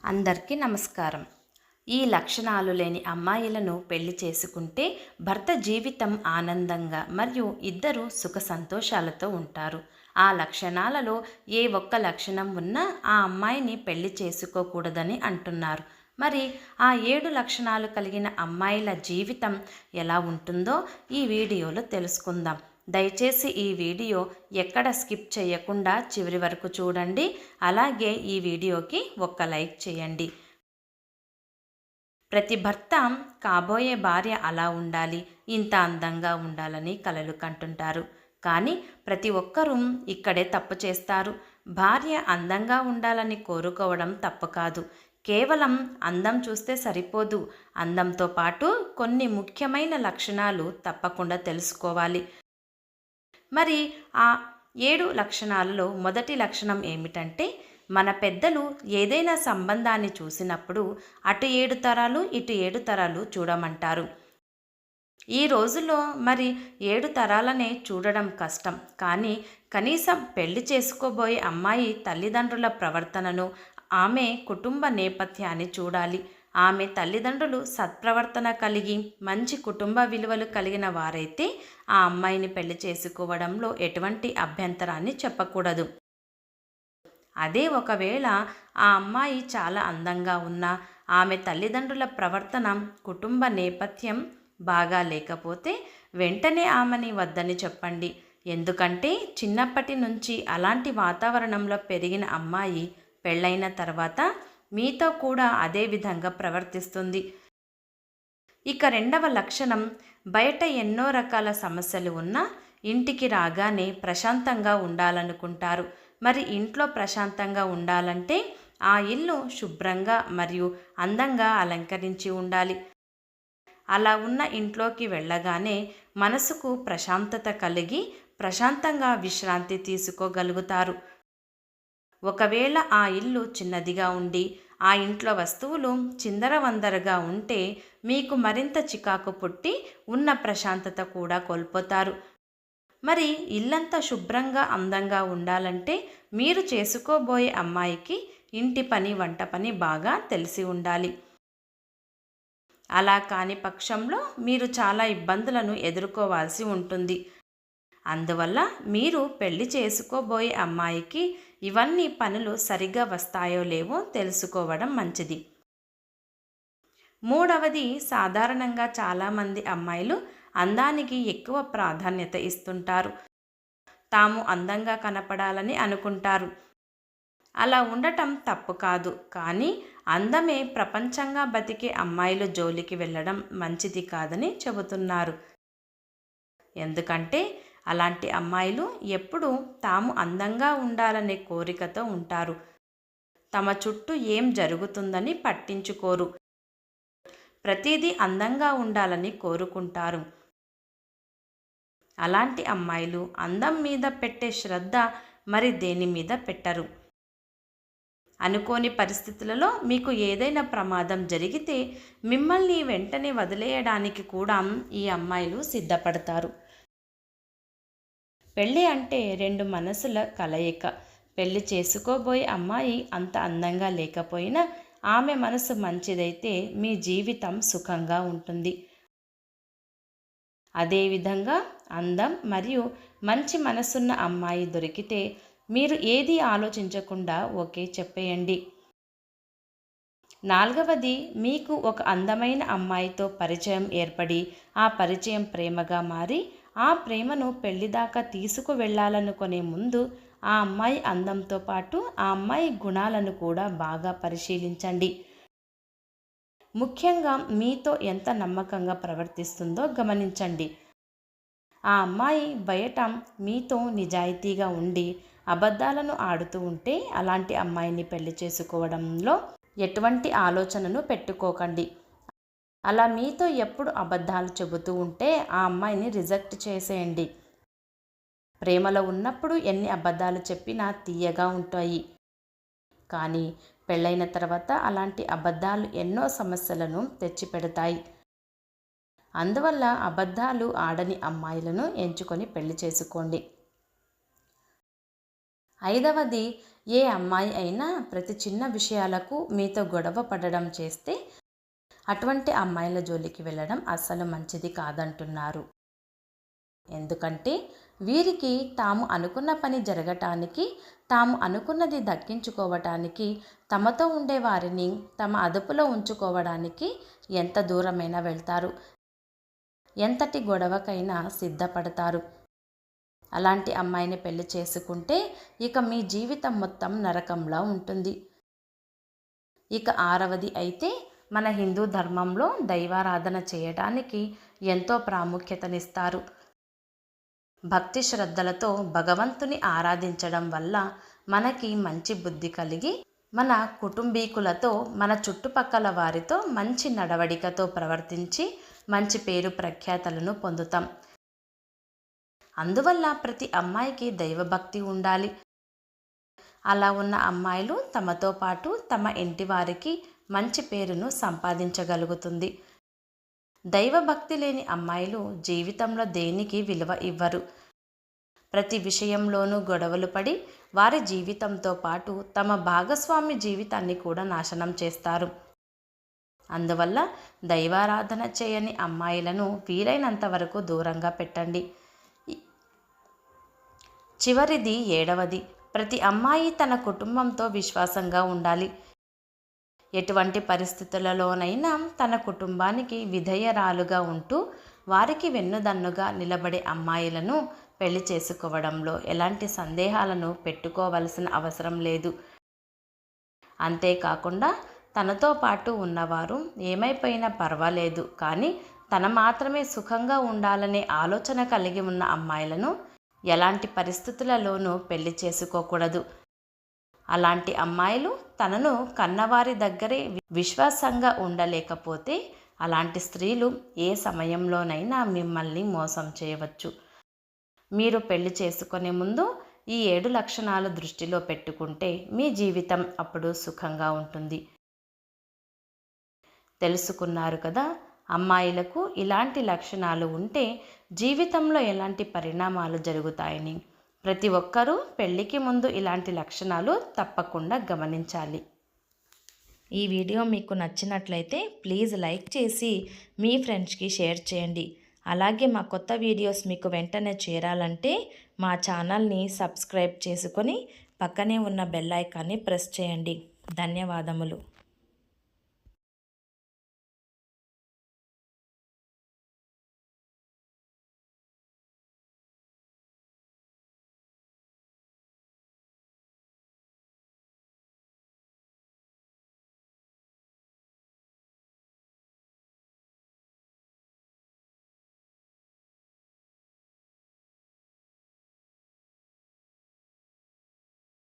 అందరికీ నమస్కారం. ఈ లక్షణాలు లేని అమ్మాయిలను పెళ్లి చేసుకుంటే భర్త జీవితం ఆనందంగా మరియు ఇద్దరు సుఖ సంతోషాలతో ఉంటారు. ఆ లక్షణాలలో ఏ ఒక్క లక్షణం ఉన్నా ఆ అమ్మాయిని పెళ్లి చేసుకోకూడదని అంటున్నారు. మరి ఆ 7 లక్షణాలు కలిగిన అమ్మాయిల జీవితం ఎలా ఉంటుందో ఈ వీడియోలో తెలుసుకుందాం. దయచేసి ఈ వీడియో ఎక్కడ స్కిప్ చేయకుండా చివరి వరకు చూడండి. అలాగే ఈ వీడియోకి ఒక్క లైక్ చేయండి. ప్రతి భర్త కాబోయే భార్య అలా ఉండాలి, ఇంత అందంగా ఉండాలని కలలు కంటుంటారు. కానీ ప్రతి ఒక్కరూ ఇక్కడే తప్పు చేస్తారు. భార్య అందంగా ఉండాలని కోరుకోవడం తప్పు కాదు. కేవలం అందం చూస్తే సరిపోదు. అందంతో పాటు కొన్ని ముఖ్యమైన లక్షణాలు తప్పకుండా తెలుసుకోవాలి. మరి ఆ 7 లక్షణాలలో మొదటి లక్షణం ఏమిటంటే, మన పెద్దలు ఏదైనా సంబంధాన్ని చూసినప్పుడు అటు 7 తరాలు ఇటు 7 తరాలు చూడమంటారు. ఈ రోజుల్లో మరి 7 తరాలనే చూడడం కష్టం. కానీ కనీసం పెళ్లి చేసుకోబోయే అమ్మాయి తల్లిదండ్రుల ప్రవర్తనను, ఆమె కుటుంబ నేపథ్యాన్ని చూడాలి. ఆమె తల్లిదండ్రులు సత్ప్రవర్తన కలిగి మంచి కుటుంబ విలువలు కలిగిన వారైతే ఆ అమ్మాయిని పెళ్లి చేసుకోవడంలో ఎటువంటి అభ్యంతరాన్ని చెప్పకూడదు. అదే ఒకవేళ ఆ అమ్మాయి చాలా అందంగా ఉన్నా, ఆమె తల్లిదండ్రుల ప్రవర్తన, కుటుంబ నేపథ్యం బాగా లేకపోతే వెంటనే ఆమెని వద్దని చెప్పండి. ఎందుకంటే చిన్నప్పటి నుంచి అలాంటి వాతావరణంలో పెరిగిన అమ్మాయి పెళ్ళైన తర్వాత మీతో కూడా అదే విధంగా ప్రవర్తిస్తుంది. ఇక రెండవ లక్షణం, బయట ఎన్నో రకాల సమస్యలు ఉన్నా ఇంటికి రాగానే ప్రశాంతంగా ఉండాలనుకుంటారు. మరి ఇంట్లో ప్రశాంతంగా ఉండాలంటే ఆ ఇల్లు శుభ్రంగా మరియు అందంగా అలంకరించి ఉండాలి. అలా ఉన్న ఇంట్లోకి వెళ్ళగానే మనసుకు ప్రశాంతత కలిగి ప్రశాంతంగా విశ్రాంతి తీసుకోగలుగుతారు. ఒకవేళ ఆ ఇల్లు చిన్నదిగా ఉండి ఆ ఇంట్లో వస్తువులు చిందరవందరగా ఉంటే మీకు మరింత చికాకు పుట్టి ఉన్న ప్రశాంతత కూడా కోల్పోతారు. మరి ఇల్లంతా శుభ్రంగా అందంగా ఉండాలంటే మీరు చేసుకోబోయే అమ్మాయికి ఇంటి పని, వంట పని బాగా తెలిసి ఉండాలి. అలా కాని పక్షంలో మీరు చాలా ఇబ్బందులను ఎదుర్కోవాల్సి ఉంటుంది. అందువల్ల మీరు పెళ్లి చేసుకోబోయే అమ్మాయికి ఇవన్నీ పనులు సరిగా వస్తాయో లేవో తెలుసుకోవడం మంచిది. మూడవది, సాధారణంగా చాలామంది అమ్మాయిలు అందానికి ఎక్కువ ప్రాధాన్యత ఇస్తుంటారు. తాము అందంగా కనపడాలని అనుకుంటారు. అలా ఉండటం తప్పు కాదు. కానీ అందమే ప్రపంచంగా బతికే అమ్మాయిలు జోలికి వెళ్ళడం మంచిది కాదని చెబుతున్నారు. ఎందుకంటే అలాంటి అమ్మాయిలు ఎప్పుడూ తాము అందంగా ఉండాలనే కోరికతో ఉంటారు. తమ చుట్టూ ఏం జరుగుతుందని పట్టించుకోరు. ప్రతిదీ అందంగా ఉండాలని కోరుకుంటారు. అలాంటి అమ్మాయిలు అందం మీద పెట్టే శ్రద్ధ మరి దేని మీద పెట్టరు. అనుకోని పరిస్థితులలో మీకు ఏదైనా ప్రమాదం జరిగితే మిమ్మల్ని వెంటనే వదిలేయడానికి కూడా ఈ అమ్మాయిలు సిద్ధపడతారు. పెళ్ళి అంటే 2 మనసుల కలయిక. పెళ్లి చేసుకోబోయే అమ్మాయి అంత అందంగా లేకపోయినా ఆమె మనసు మంచిదైతే మీ జీవితం సుఖంగా ఉంటుంది. అదేవిధంగా అందం మరియు మంచి మనసున్న అమ్మాయి దొరికితే మీరు ఏది ఆలోచించకుండా ఓకే చెప్పేయండి. నాలుగవది, మీకు ఒక అందమైన అమ్మాయితో పరిచయం ఏర్పడి ఆ పరిచయం ప్రేమగా మారి ఆ ప్రేమను పెళ్లిదాకా తీసుకువెళ్ళాలనుకునే ముందు ఆ అమ్మాయి అందంతో పాటు ఆ అమ్మాయి గుణాలను కూడా బాగా పరిశీలించండి. ముఖ్యంగా మీతో ఎంత నమ్మకంగా ప్రవర్తిస్తుందో గమనించండి. ఆ అమ్మాయి బయట మీతో నిజాయితీగా ఉండి అబద్ధాలను ఆడుతూ ఉంటే అలాంటి అమ్మాయిని పెళ్లి చేసుకోవడంలో ఎటువంటి ఆలోచనను పెట్టుకోకండి. అలా మీతో ఎప్పుడు అబద్ధాలు చెబుతూ ఉంటే ఆ అమ్మాయిని రిజెక్ట్ చేసేయండి. ప్రేమలో ఉన్నప్పుడు ఎన్ని అబద్ధాలు చెప్పినా తీయగా ఉంటాయి. కానీ పెళ్ళైన తర్వాత అలాంటి అబద్ధాలు ఎన్నో సమస్యలను తెచ్చిపెడతాయి. అందువల్ల అబద్ధాలు ఆడని అమ్మాయిలను ఎంచుకొని పెళ్లి చేసుకోండి. ఐదవది, ఏ అమ్మాయి అయినా ప్రతి చిన్న విషయాలకు మీతో గొడవ పడడం చేస్తే అటువంటి అమ్మాయిల జోలికి వెళ్ళడం అస్సలు మంచిది కాదంటున్నారు. ఎందుకంటే వీరికి తాము అనుకున్న పని జరగటానికి, తాము అనుకున్నది దక్కించుకోవటానికి, తమతో ఉండే వారిని తమ అదుపులో ఉంచుకోవడానికి ఎంత దూరమైనా వెళ్తారు, ఎంతటి గొడవకైనా సిద్ధపడతారు. అలాంటి అమ్మాయిని పెళ్లి చేసుకుంటే ఇక మీ జీవితం మొత్తం నరకంలా ఉంటుంది. ఇక 6వది అయితే మన హిందూ ధర్మంలో దైవారాధన చేయడానికి ఎంతో ప్రాముఖ్యతనిస్తారు. భక్తి శ్రద్ధలతో భగవంతుని ఆరాధించడం వల్ల మనకి మంచి బుద్ధి కలిగి మన కుటుంబీకులతో, మన చుట్టుపక్కల వారితో మంచి నడవడికతో ప్రవర్తించి మంచి పేరు ప్రఖ్యాతలను పొందుతాం. అందువల్ల ప్రతి అమ్మాయికి దైవభక్తి ఉండాలి. అలా ఉన్న అమ్మాయిలు తమతో పాటు తమ ఇంటి వారికి మంచి పేరును సంపాదించగలుగుతుంది. దైవభక్తి లేని అమ్మాయిలు జీవితంలో దేనికి విలువ ఇవ్వరు. ప్రతి విషయంలోనూ గొడవలు పడి వారి జీవితంతో పాటు తమ భాగస్వామి జీవితాన్ని కూడా నాశనం చేస్తారు. అందువల్ల దైవారాధన చేయని అమ్మాయిలను వీలైనంత వరకు దూరంగా పెట్టండి. చివరిది 7వది. ప్రతి అమ్మాయి తన కుటుంబంతో విశ్వాసంగా ఉండాలి. ఎటువంటి పరిస్థితులలోనైనా తన కుటుంబానికి విధేయరాలుగా ఉంటూ వారికి వెన్నుదన్నుగా నిలబడే అమ్మాయిలను పెళ్లి చేసుకోవడంలో ఎలాంటి సందేహాలను పెట్టుకోవలసిన అవసరం లేదు. అంతేకాకుండా తనతో పాటు ఉన్నవారు ఏమైపోయినా పర్వాలేదు, కానీ తన మాత్రమే సుఖంగా ఉండాలనే ఆలోచన కలిగి ఉన్న అమ్మాయిలను ఎలాంటి పరిస్థితులలోనూ పెళ్లి చేసుకోకూడదు. అలాంటి అమ్మాయిలు తనను కన్నవారి దగ్గరే విశ్వాసంగా ఉండలేకపోతే అలాంటి స్త్రీలు ఏ సమయంలోనైనా మిమ్మల్ని మోసం చేయవచ్చు. మీరు పెళ్లి చేసుకునే ముందు ఈ 7 లక్షణాలు దృష్టిలో పెట్టుకుంటే మీ జీవితం అప్పుడు సుఖంగా ఉంటుంది. తెలుసుకున్నారు కదా, అమ్మాయిలకు ఇలాంటి లక్షణాలు ఉంటే జీవితంలో ఎలాంటి పరిణామాలు జరుగుతాయని. ప్రతి ఒక్కరూ పెళ్లికి ముందు ఇలాంటి లక్షణాలు తప్పకుండా గమనించాలి. ఈ వీడియో మీకు నచ్చినట్లయితే ప్లీజ్ లైక్ చేసి మీ ఫ్రెండ్స్కి షేర్ చేయండి. అలాగే మా కొత్త వీడియోస్ మీకు వెంటనే చేరాలంటే మా ఛానల్ని సబ్స్క్రైబ్ చేసుకొని పక్కనే ఉన్న బెల్ ఐకాన్ని ప్రెస్ చేయండి. ధన్యవాదములు.